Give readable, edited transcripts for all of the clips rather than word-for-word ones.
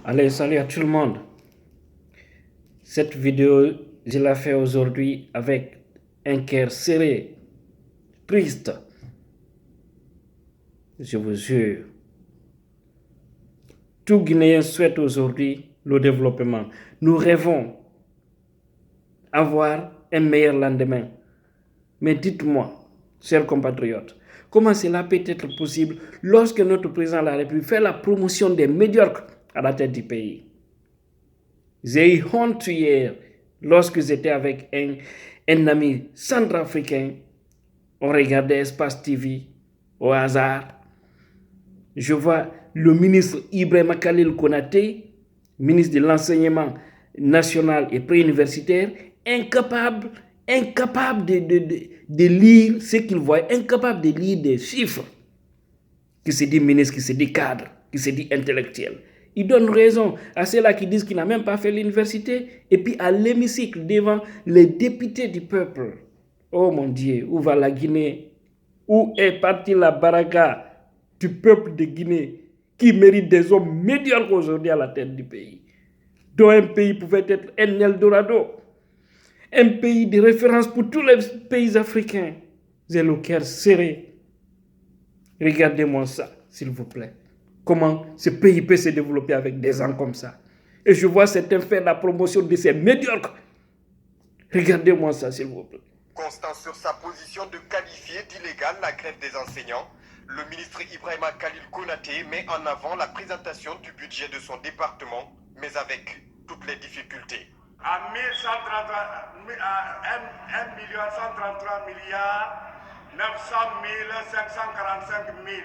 Allez, salut à tout le monde. Cette vidéo, je la fais aujourd'hui avec un cœur serré, triste. Je vous jure. Tout Guinéen souhaite aujourd'hui le développement. Nous rêvons avoir un meilleur lendemain. Mais dites-moi, chers compatriotes, comment cela peut être possible lorsque notre président de la République fait la promotion des médiocres à la tête du pays? J'ai eu honte hier lorsque j'étais avec un ami centrafricain. On regardait Espace TV au hasard. Je vois le ministre Ibrahima Khalil Konaté, ministre de l'Enseignement national et préuniversitaire, incapable de lire ce qu'il voit, incapable de lire des chiffres, qui se dit ministre, qui se dit cadre, qui se dit intellectuel. Il donne raison à ceux-là qui disent qu'il n'a même pas fait l'université. Et puis à l'hémicycle, devant les députés du peuple. Oh mon Dieu, où va la Guinée? Où est partie la baraka du peuple de Guinée qui mérite des hommes médiocres aujourd'hui à la tête du pays, dont un pays pouvait être un Eldorado, un pays de référence pour tous les pays africains. J'ai le cœur serré. Regardez-moi ça, s'il vous plaît. Comment ce pays peut se développer avec des gens comme ça. Et je vois certains faire la promotion de ces médiocres. Regardez-moi ça, s'il vous plaît. Constant sur sa position de qualifier d'illégale la grève des enseignants, le ministre Ibrahima Khalil Konaté met en avant la présentation du budget de son département, mais avec toutes les difficultés. À 1 133 milliards 900 545 000.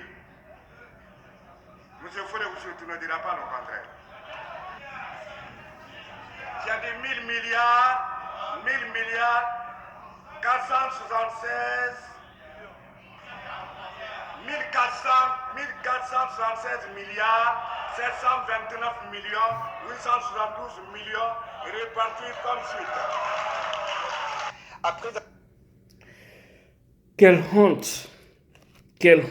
Monsieur Fouré, tu ne diras pas le contraire. Il y a des 1000 milliards, 476 1476 milliards, 729 millions, 872 millions répartis comme suite. Après... Quelle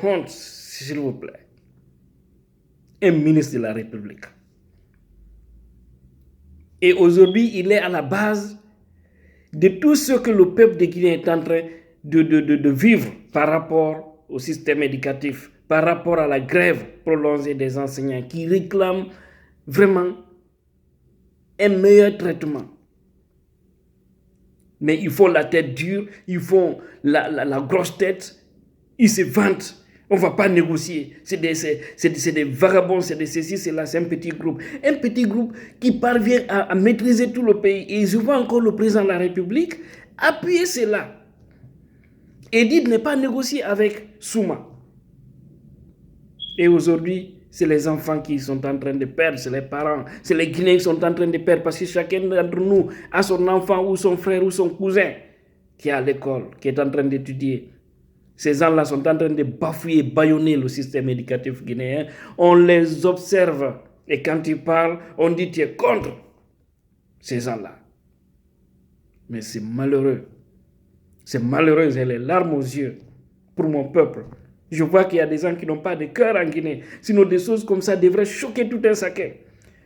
honte, s'il vous plaît. Un ministre de la République. Et aujourd'hui, il est à la base de tout ce que le peuple de Guinée est en train de vivre par rapport au système éducatif, par rapport à la grève prolongée des enseignants qui réclament vraiment un meilleur traitement. Mais ils font la tête dure, ils font la grosse tête, ils se vantent. On ne va pas négocier. C'est des vagabonds, c'est des ceci, c'est là, c'est un petit groupe. Un petit groupe qui parvient à maîtriser tout le pays. Et je vois encore le président de la République appuyer cela. Et dit de ne pas négocier avec Souma. Et aujourd'hui, c'est les enfants qui sont en train de perdre, c'est les parents, c'est les Guinéens qui sont en train de perdre parce que chacun d'entre nous a son enfant ou son frère ou son cousin qui est à l'école, qui est en train d'étudier. Ces gens-là sont en train de bafouer, bâillonner le système éducatif guinéen. On les observe et quand ils parlent, on dit tu es contre ces gens-là. Mais c'est malheureux. C'est malheureux, j'ai les larmes aux yeux pour mon peuple. Je vois qu'il y a des gens qui n'ont pas de cœur en Guinée. Sinon, des choses comme ça devraient choquer tout un chacun.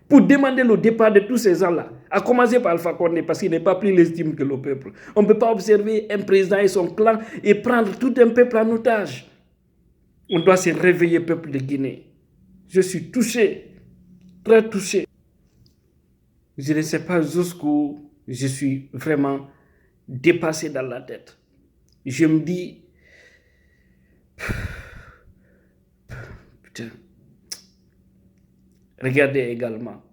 Pour demander le départ de tous ces gens-là, à commencer par Alpha Condé, parce qu'il n'est pas plus légitime que le peuple. On ne peut pas observer un président et son clan et prendre tout un peuple en otage. On doit se réveiller, peuple de Guinée. Je suis touché, très touché. Je ne sais pas jusqu'où je suis vraiment dépassé dans la tête. Je me dis, putain. Regardez également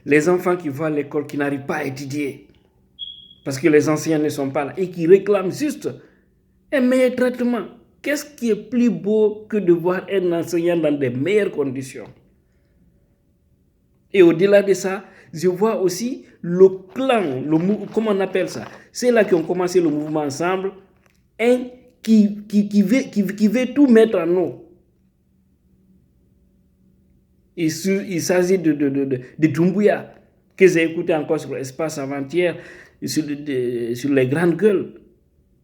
les enfants qui vont à l'école, qui n'arrivent pas à étudier parce que les enseignants ne sont pas là et qui réclament juste un meilleur traitement. Qu'est-ce qui est plus beau que de voir un enseignant dans de meilleures conditions? Et au-delà de ça, je vois aussi le clan, comment on appelle ça? C'est là qui ont commencé le mouvement ensemble, qui veut tout mettre en eau. Il s'agit de Doumbouya, que j'ai écouté encore sur l'espace avant-hier, sur les grandes gueules.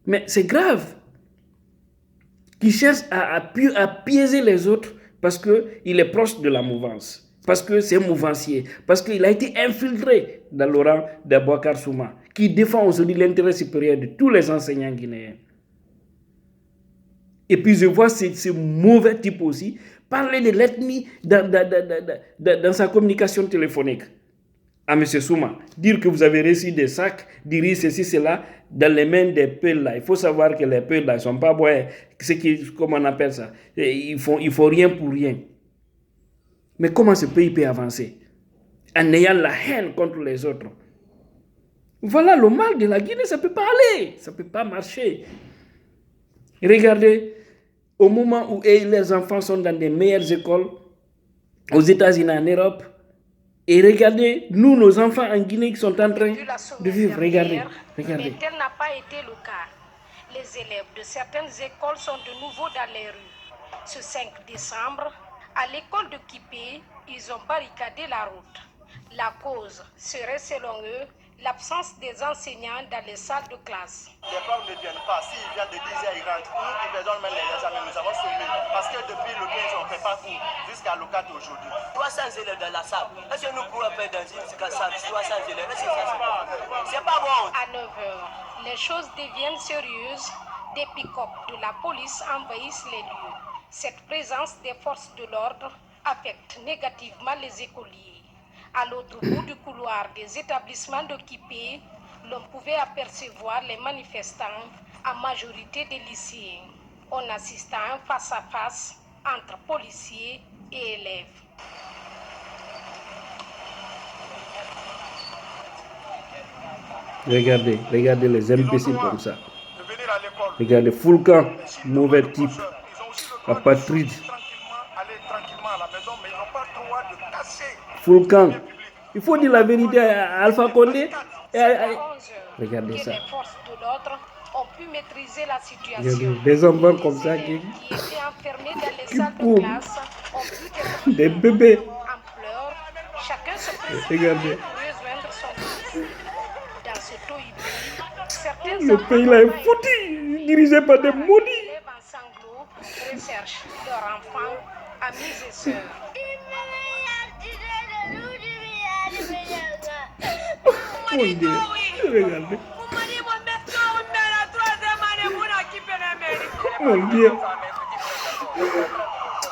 Mais c'est grave. Qui cherche à piéger les autres parce qu'il est proche de la mouvance. parce que c'est un mouvancier, parce qu'il a été infiltré dans le rang de Boubacar Souma, qui défend aujourd'hui l'intérêt supérieur de tous les enseignants guinéens. Et puis je vois ce mauvais type aussi parler de l'ethnie dans sa communication téléphonique à M. Souma. Dire que vous avez reçu des sacs, dire ceci, cela, dans les mains des peuls là. Il faut savoir que les peuls là, ils ne sont pas bons. Comment on appelle ça? Ils font rien pour rien. Mais comment ce pays peut avancer? En ayant la haine contre les autres. Voilà le mal de la Guinée, ça ne peut pas aller. Ça ne peut pas marcher. Regardez, au moment où les enfants sont dans des meilleures écoles, aux États-Unis, en Europe, et regardez, nous, nos enfants en Guinée qui sont en train de vivre. Regardez. Mais tel n'a pas été le cas. Les élèves de certaines écoles sont de nouveau dans les rues. Ce 5 décembre, à l'école de Kipé, ils ont barricadé la route. La cause serait, selon eux, l'absence des enseignants dans les salles de classe. Les profs ne viennent pas. S'ils viennent de 10h, ils rentrent. Ils nous donnent même les examens. Nous avons soumis. Parce que depuis le 15, on ne fait pas cours. Jusqu'à le 4 aujourd'hui. 300 élèves dans la salle. Est-ce que nous pouvons faire dans une salle 300 élèves? C'est pas bon. À 9h, les choses deviennent sérieuses. Des pick-up de la police envahissent les lieux. Cette présence des forces de l'ordre affecte négativement les écoliers. À l'autre bout du couloir des établissements de Kipé, l'on pouvait apercevoir les manifestants, en majorité des lycéens. On assiste à un face-à-face entre policiers et élèves. Regardez les imbéciles comme ça. Regardez, Foulkan, mauvais type, apatride. Foulkan, il faut dire la vérité à Alpha Condé. Regardez ça. Les forces de l'ordre ont pu maîtriser la situation. Des enfants comme ça qui étaient enfermés dans les salles de classe ont pu des bébés en pleurs. Chacun se précipite Regardez. pour rejoindre son fils. Dans ce tohu-pays, certains Le enfants pays là est foutu, dirigé par des maudits. élèves en sanglots recherchent leurs enfants, amis et sœurs. Mon Dieu, regardez. Mon Dieu.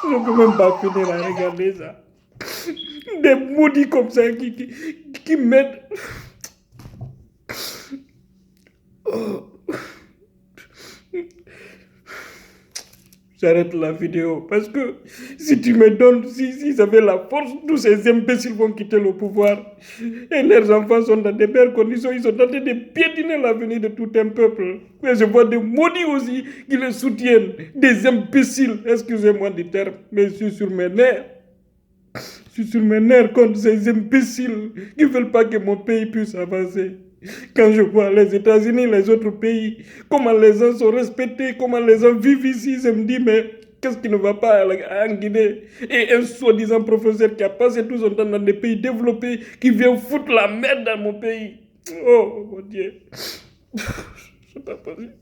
Je ne peux même pas finir à regarder ça. Des maudits comme ça qui m'aident. Oh. J'arrête la vidéo parce que si tu me donnes, s'ils avaient la force, tous ces imbéciles vont quitter le pouvoir et leurs enfants sont dans des meilleures conditions, ils sont en train de piétiner l'avenir de tout un peuple. Et je vois des maudits aussi qui les soutiennent, des imbéciles, excusez-moi du terme, mais je suis sur mes nerfs. Je suis sur mes nerfs contre ces imbéciles qui ne veulent pas que mon pays puisse avancer. Quand je vois les États-Unis, les autres pays, comment les gens sont respectés, comment les gens vivent ici, je me dis, mais qu'est-ce qui ne va pas en Guinée? Et un soi-disant professeur qui a passé tout son temps dans des pays développés, qui vient foutre la merde dans mon pays. Oh mon Dieu. C'est pas possible.